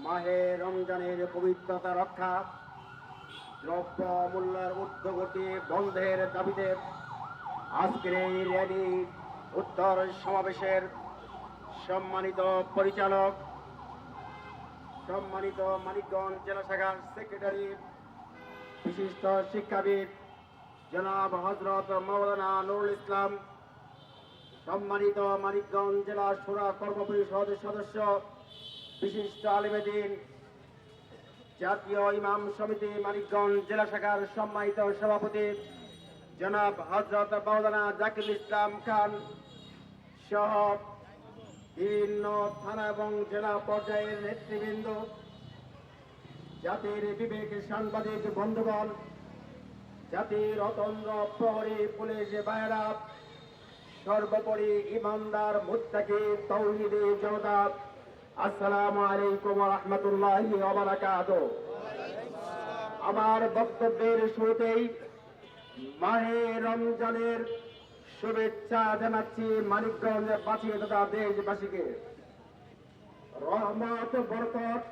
মাহে রমজানের পবিত্রতা রক্ষা, দ্রব্য মূল্যের ঊর্ধ্বগতি বন্ধের দাবিতে আজকের এই র্যালি উত্তর সমাবেশের সম্মানিত পরিচালক, সম্মানিত মানিকগঞ্জ জেলা শাখার সেক্রেটারি, বিশিষ্ট শিক্ষাবিদ জনাব হযরত মাওলানা নুরুল ইসলাম, সম্মানিত মানিকগঞ্জ জেলা শুরা কর্ম পরিষদের সদস্য, বিশিষ্ট আলেমে দ্বীন, জাতীয় ইমাম সমিতি মানিকগঞ্জ জেলা শাখার সম্মানিত সভাপতি জনাব হযরত মাওলানা জাকির ইসলাম খান সহ বিভিন্ন থানা এবং জেলা পর্যায়ের নেতৃবৃন্দ, জাতির বিবেক সাংবাদিক বন্ধুগণ, জাতির অতন্দ্র প্রহরী পুলিশ ভাইয়েরা, সর্বোপরি ইমানদার মুত্তাকি তৌহিদি জনতা, আসসালামু আলাইকুম ওয়া রাহমাতুল্লাহি ওয়া বারাকাতুহু। আমার বক্তব্যের শুরুতেই মাহে রমজানের শুভেচ্ছা জানাচ্ছি মানিকগঞ্জবাসী তথা দেশবাসীকে। রহমত বরকত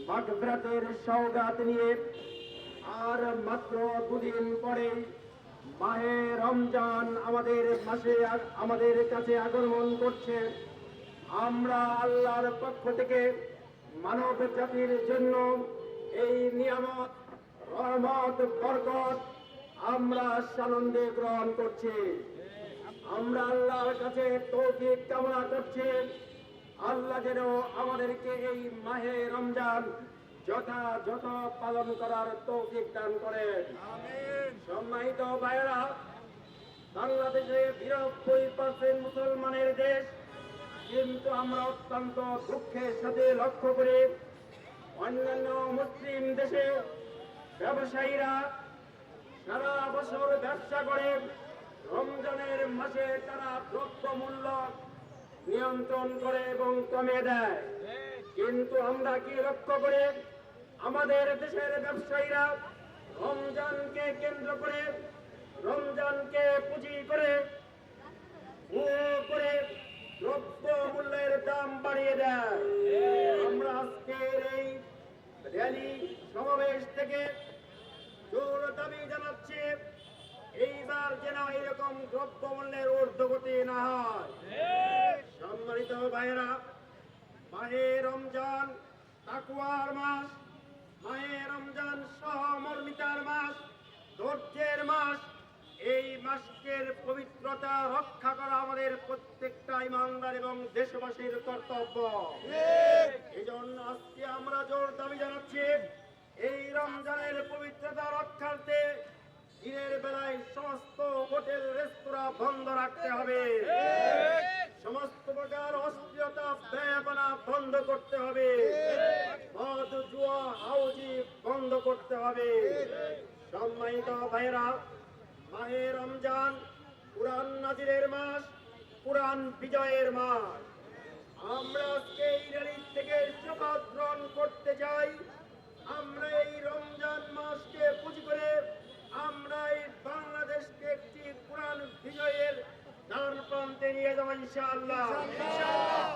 মাগফিরাতের সওগাত নিয়ে আর মাত্র দুদিন পরে মাহে রমজান আমাদের কাছে আগমন করছে। আমরা আল্লাহর পক্ষ থেকে মানব জাতির জন্য এই নিয়ামত, রহমত, বরকত আমরা সানন্দে গ্রহণ করছি। আমরা আল্লাহর কাছে তৌফিক কামনা করছি, আল্লাহ যেন আমাদেরকে এই মাহে রমজান যথাযথ পালন করার তৌফিক দান করেন। সম্মানিত ভাইয়েরা, বাংলাদেশে ৯২% মুসলমানের দেশ, কিন্তু আমরা অত্যন্ত দুঃখের সাথে লক্ষ্য করি অন্যান্য মুসলিম দেশে ব্যবসায়ীরা সারা বছর ব্যবসা করে, রমজানের মাসে তারা দ্রব্য মূল্য নিয়ন্ত্রণ করে এবং কমে দেয়। কিন্তু আমরা কি লক্ষ্য করে আমাদের দেশের ব্যবসায়ীরা রমজানকে কেন্দ্র করে, রমজানকে পুঁজি করে দ্রব্য মূল্যের দাম বাড়িয়ে দেয়। আমরা আজকের এই র্যালি সমাবেশ থেকে জোর দাবি জানাচ্ছি, এইবার যেন এরকম দ্রব্য মূল্যের ঊর্ধ্বগতি না হয়। সম্মানিত ভাইয়েরা, মাহে রমজান তাকওয়ার মাস, মাহে রমজান সহমর্মিতার মাস, ধৈর্যের মাস। এই মাসের পবিত্রতা রক্ষা করা আমাদের প্রত্যেকটা ইমানদার এবং দেশবাসীর কর্তব্য। এই জন্য আজকে আমরা জোর দাবি জানাচ্ছি, এই রমজানের পবিত্রতা রক্ষার্থে দিনের বেলায় সমস্ত হোটেল রেস্তোরাঁ বন্ধ রাখতে হবে, সমস্ত প্রকার অশ্লীলতা ব্যয়বনা বন্ধ করতে হবে, মদ জুয়া হাউজি বন্ধ করতে হবে। সম্মানিত ভাইয়েরা, মাহে রমজান কুরআন নাজিলের মাস, কুরআন বিজয়ের মাস। আমরা আজকে এই র্যালি থেকে শপথ গ্রহণ করতে চাই, আমরা এই রমজান মাসকে পুঁজি করে আমরা এই বাংলাদেশকে একটি কুরআন বিজয়ের দ্বার প্রান্তে নিয়ে যাবো ইনশাআল্লাহ।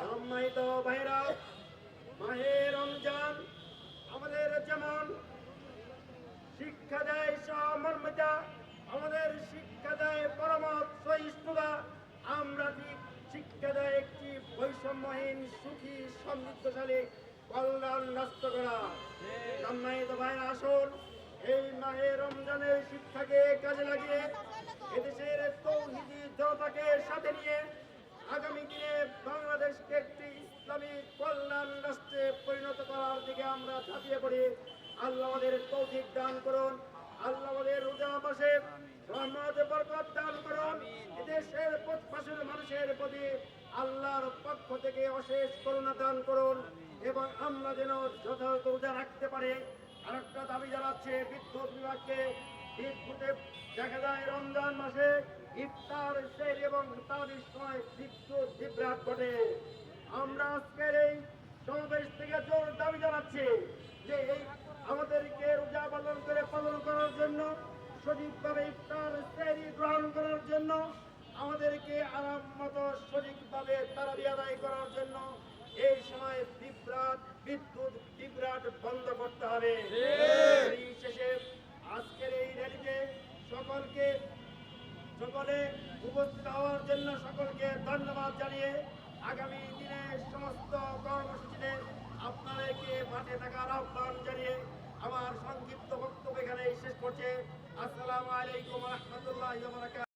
সম্মানিত ভাইরা, মাহে রমজান আমাদের যেমন শিক্ষা দেয় সহমর্মিতা, আমাদের শিক্ষা দেয় পরমত সহিষ্ণুতা, আমরা ঠিক শিক্ষা দেয় একটি বৈষম্যহীন সুখী সমৃদ্ধশালী কল্যাণ রাষ্ট্র করা। সম্মানিত ভাইরা, আসুন এই মাহে রমজানের শিক্ষাকে কাজে লাগিয়ে এদেশের তৌহিদি জনতাকে সাথে নিয়ে আগামী দিনে বাংলাদেশকে একটি ইসলামী কল্যাণ রাষ্ট্রে পরিণত করার দিকে আমরা ঝাঁপিয়ে পড়ি। আল্লাহ আমাদের তৌফিক দান করুন, আল্লাহ আমাদের রোজা মাসে রহমত বরকত দান করুন, এদেশের প্রতিবেশী মানুষের প্রতি আল্লাহর পক্ষ থেকে অশেষ করুণা দান করুন এবং আমরা যেন যথাযথ রোজা রাখতে পারি। আরেকটা দাবি জানাচ্ছে বিদ্যুৎ বিভাগকে। বিদ্যুতে দেখা যায় রমজান মাসে ইফতার সেহরি এবং তারাবির সময় বিদ্যুৎ বিভ্রাট ঘটে। আমরা আজকের এই সমাবেশ থেকে জোর দাবি জানাচ্ছি যে এই আমাদেরকে রোজা পালন করার জন্য, সঠিকভাবে ইফতার সেহরি গ্রহণ করার জন্য, আমাদেরকে আরাম মতো সঠিকভাবে তারাবি আদায় করার জন্য এই সময় বিদ্যুৎ বিভ্রাট বন্ধ করতে হবে। এই শেষে আজকের এই র্যালিতে সকলে উপস্থিত হওয়ার জন্য সকলকে ধন্যবাদ জানিয়ে আগামী দিনের সমস্ত কর্মসূচিতে আপনাদেরকে মাঠে থাকার আহ্বান জানিয়ে আমার সংক্ষিপ্ত বক্তব্য এখানে শেষ করছে। আসসালামু আলাইকুম ওয়া রাহমাতুল্লাহি ওয়া বারাকাতুহু।